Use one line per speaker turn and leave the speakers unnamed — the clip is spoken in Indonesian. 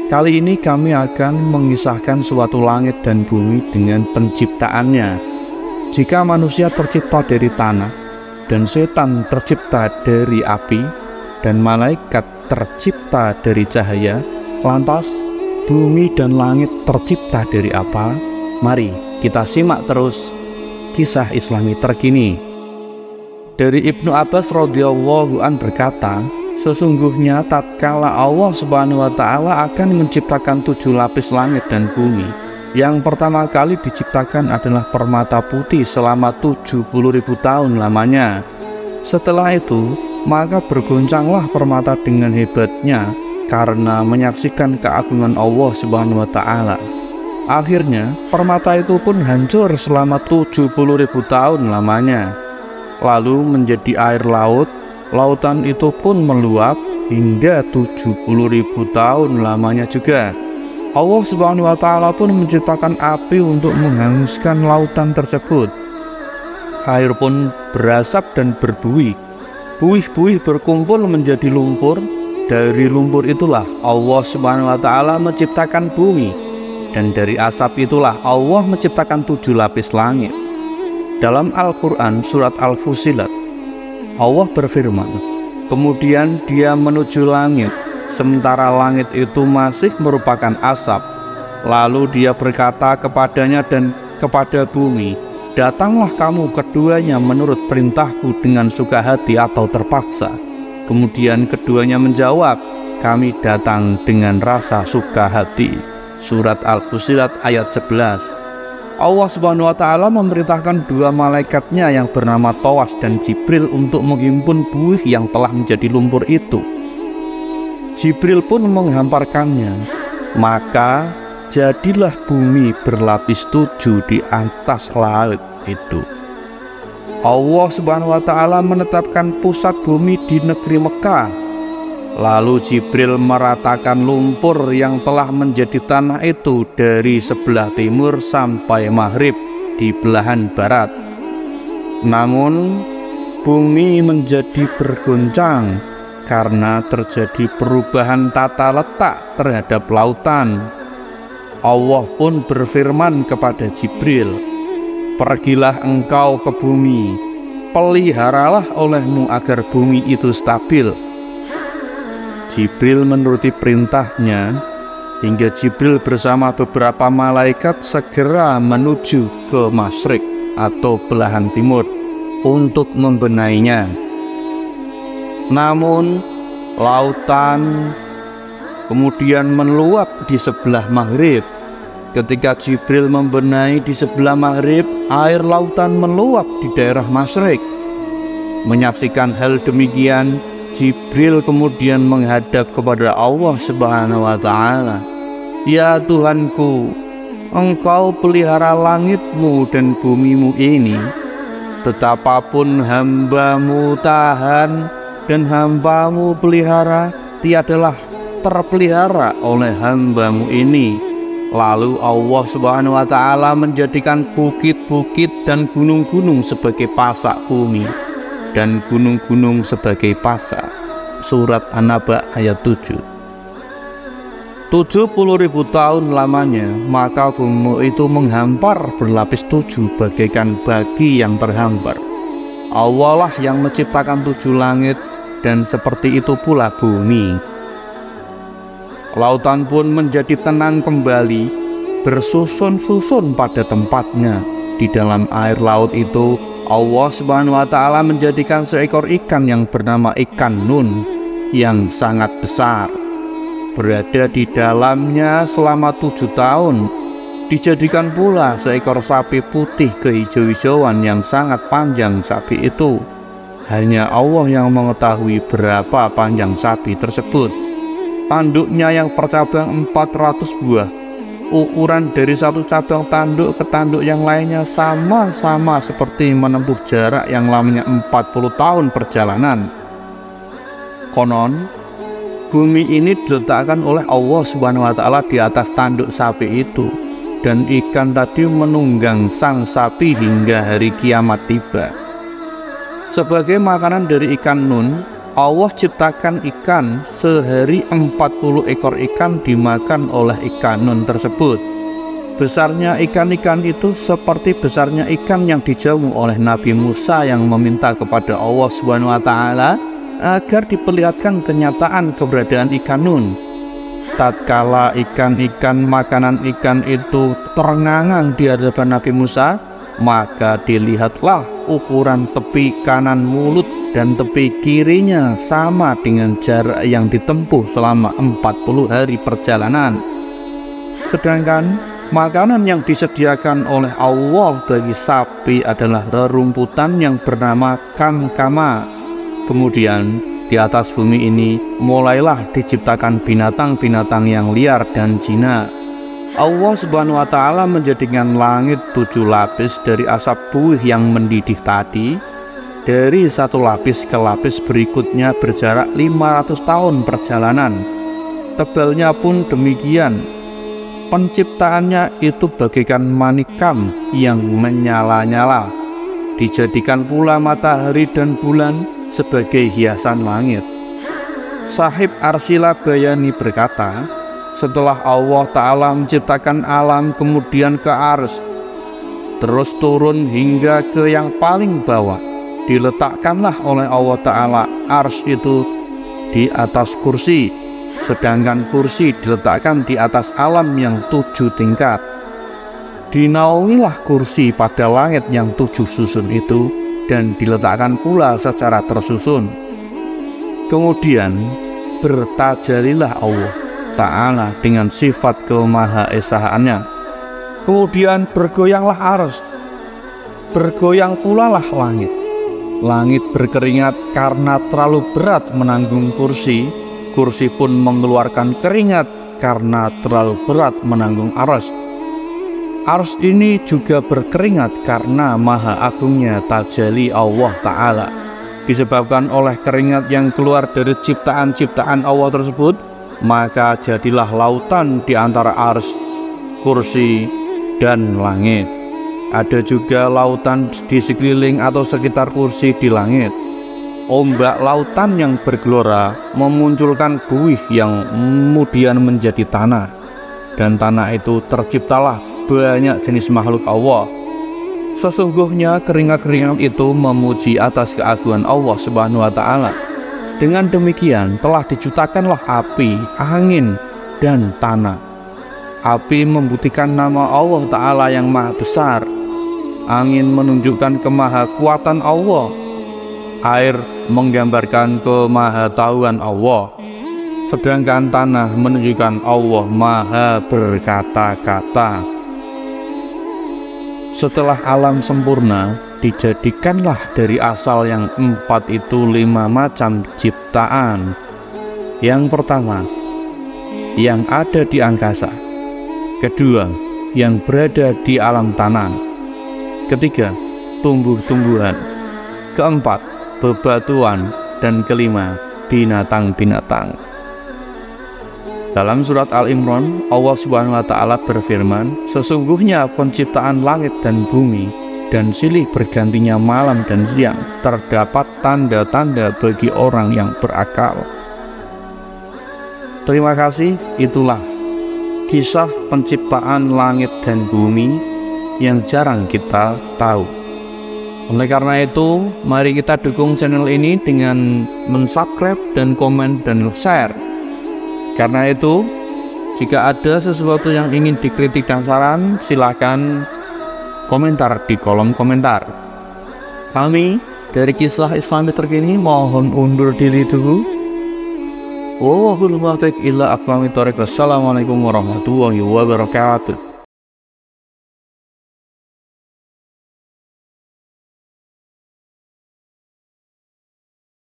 Kali ini kami akan mengisahkan suatu langit dan bumi dengan penciptaannya. Jika manusia tercipta dari tanah, dan setan tercipta dari api, dan malaikat tercipta dari cahaya, lantas bumi dan langit tercipta dari apa? Mari kita simak terus kisah Islami terkini. Dari Ibnu Abbas radhiyallahu an berkata, sesungguhnya tatkala Allah Subhanahu wa Ta'ala akan menciptakan 7 lapis langit dan bumi, yang pertama kali diciptakan adalah permata putih selama 70.000 tahun lamanya. Setelah itu, maka bergoncanglah permata dengan hebatnya karena menyaksikan keagungan Allah Subhanahu wa Ta'ala. Akhirnya, permata itu pun hancur selama 70.000 tahun lamanya. Lalu menjadi air laut, lautan itu pun meluap hingga 70.000 tahun lamanya juga. Allah Subhanahu wa Ta'ala pun menciptakan api untuk menghanguskan lautan tersebut. Air pun berasap dan berbuih. Buih-buih berkumpul menjadi lumpur. Dari lumpur itulah Allah Subhanahu wa Ta'ala menciptakan bumi. Dan dari asap itulah Allah menciptakan 7 lapis langit. Dalam Al-Quran surat Al-Fussilat, Allah berfirman, kemudian dia menuju langit, sementara langit itu masih merupakan asap. Lalu dia berkata kepadanya dan kepada bumi, datanglah kamu keduanya menurut perintahku dengan suka hati atau terpaksa. Kemudian keduanya menjawab, kami datang dengan rasa suka hati. Surat Al-Fussilat ayat 11. Allah Subhanahu wa Ta'ala memerintahkan 2 malaikatnya yang bernama Tawas dan Jibril untuk menghimpun buih yang telah menjadi lumpur itu. Jibril pun menghamparkannya, maka jadilah bumi berlapis 7 di atas laut itu. Allah Subhanahu wa Ta'ala menetapkan pusat bumi di negeri Mekah. Lalu Jibril meratakan lumpur yang telah menjadi tanah itu dari sebelah timur sampai maghrib di belahan barat. Namun bumi menjadi bergoncang karena terjadi perubahan tata letak terhadap lautan. Allah pun berfirman kepada Jibril, pergilah engkau ke bumi, peliharalah olehmu agar bumi itu stabil. Jibril menuruti perintahnya hingga Jibril bersama beberapa malaikat segera menuju ke Masyrik atau belahan timur untuk membenainya. Namun lautan kemudian meluap di sebelah maghrib. Ketika Jibril membenahi di sebelah maghrib, air lautan meluap di daerah Masyrik. Menyaksikan hal demikian, Jibril kemudian menghadap kepada Allah Subhanahu wa Ta'ala. Ya Tuhanku, Engkau pelihara langitmu dan bumimu ini. Betapapun hambamu tahan dan hambamu pelihara, tiadalah terpelihara oleh hambamu ini. Lalu Allah Subhanahu wa Ta'ala menjadikan bukit-bukit dan gunung-gunung sebagai pasak bumi dan gunung-gunung sebagai pasak. Surat An-Naba ayat 7. 70.000 tahun lamanya, maka bumi itu menghampar berlapis 7 bagaikan bagi yang terhampar. Allah lah yang menciptakan 7 langit, dan seperti itu pula bumi. Lautan pun menjadi tenang kembali, bersusun-susun pada tempatnya. Di dalam air laut itu Allah Subhanahu wa Ta'ala menjadikan seekor ikan yang bernama ikan Nun yang sangat besar. Berada di dalamnya selama 7 tahun. Dijadikan pula seekor sapi putih kehijau-hijauan yang sangat panjang sapi itu. Hanya Allah yang mengetahui berapa panjang sapi tersebut. Tanduknya yang percabang 400 buah. Ukuran dari satu cabang tanduk ke tanduk yang lainnya sama-sama seperti menempuh jarak yang lamanya 40 tahun perjalanan. Konon, bumi ini diletakkan oleh Allah Subhanahu wa Ta'ala di atas tanduk sapi itu, dan ikan tadi menunggang sang sapi hingga hari kiamat tiba. Sebagai makanan dari ikan Nun, Allah ciptakan ikan, sehari 40 ekor ikan dimakan oleh ikan nun tersebut. Besarnya ikan-ikan itu seperti besarnya ikan yang dijamu oleh Nabi Musa yang meminta kepada Allah SWT agar diperlihatkan kenyataan keberadaan ikan nun. Tatkala ikan-ikan makanan ikan itu terengangang di hadapan Nabi Musa, maka dilihatlah ukuran tepi kanan mulut dan tepi kirinya sama dengan jarak yang ditempuh selama 40 hari perjalanan. Sedangkan makanan yang disediakan oleh Allah bagi sapi adalah rerumputan yang bernama kamkama. Kemudian di atas bumi ini mulailah diciptakan binatang-binatang yang liar dan jinak. Allah Subhanahu wa Ta'ala menjadikan langit 7 lapis dari asap buih yang mendidih tadi. Dari satu lapis ke lapis berikutnya berjarak 500 tahun perjalanan. Tebalnya pun demikian. Penciptaannya itu bagaikan manikam yang menyala-nyala. Dijadikan pula matahari dan bulan sebagai hiasan langit. Sahib Arsila Bayani berkata, setelah Allah Ta'ala menciptakan alam kemudian ke ars, terus turun hingga ke yang paling bawah, diletakkanlah oleh Allah Ta'ala ars itu di atas kursi, sedangkan kursi diletakkan di atas alam yang 7 tingkat. Dinaungilah kursi pada langit yang 7 susun itu dan diletakkan pula secara tersusun. Kemudian bertajalilah Allah Ta'ala dengan sifat kemahaesaannya. Kemudian bergoyanglah ars, bergoyang pula lah langit. Langit berkeringat karena terlalu berat menanggung kursi. Kursi pun mengeluarkan keringat karena terlalu berat menanggung ars. Ars ini juga berkeringat karena maha agungnya tajali Allah Ta'ala. Disebabkan oleh keringat yang keluar dari ciptaan-ciptaan Allah tersebut, maka jadilah lautan di antara ars, kursi, dan langit. Ada juga lautan di sekeliling atau sekitar kursi di langit. Ombak lautan yang bergelora memunculkan buih yang kemudian menjadi tanah. Dan tanah itu terciptalah banyak jenis makhluk Allah. Sesungguhnya keringat-keringat itu memuji atas keagungan Allah Subhanahu wa Ta'ala. Dengan demikian telah diciptakanlah api, angin, dan tanah. Api membuktikan nama Allah Ta'ala yang maha besar. Angin menunjukkan kemahakuatan Allah. Air menggambarkan kemahatauan Allah. Sedangkan tanah menunjukkan Allah maha berkata-kata. Setelah alam sempurna, dijadikanlah dari asal yang 4 itu 5 macam ciptaan. Yang pertama, yang ada di angkasa. Kedua, yang berada di alam tanah. Ketiga, tumbuh-tumbuhan. Keempat, bebatuan. Dan kelima, binatang-binatang. Dalam surat Al-Imran, Allah Subhanahu wa Ta'ala berfirman, sesungguhnya penciptaan langit dan bumi dan silih bergantinya malam dan siang terdapat tanda-tanda bagi orang yang berakal. Terima kasih, itulah kisah penciptaan langit dan bumi yang jarang kita tahu. Oleh karena itu, mari kita dukung channel ini dengan mensubscribe dan komen dan share. Karena itu, jika ada sesuatu yang ingin dikritik dan saran, silakan komentar di kolom komentar. Kami dari Kisah Islami Terkini mohon undur diri dulu. Wallahul muwaffiq ila aqwamit thoriq. Wassalamualaikum warahmatullahi wabarakatuh.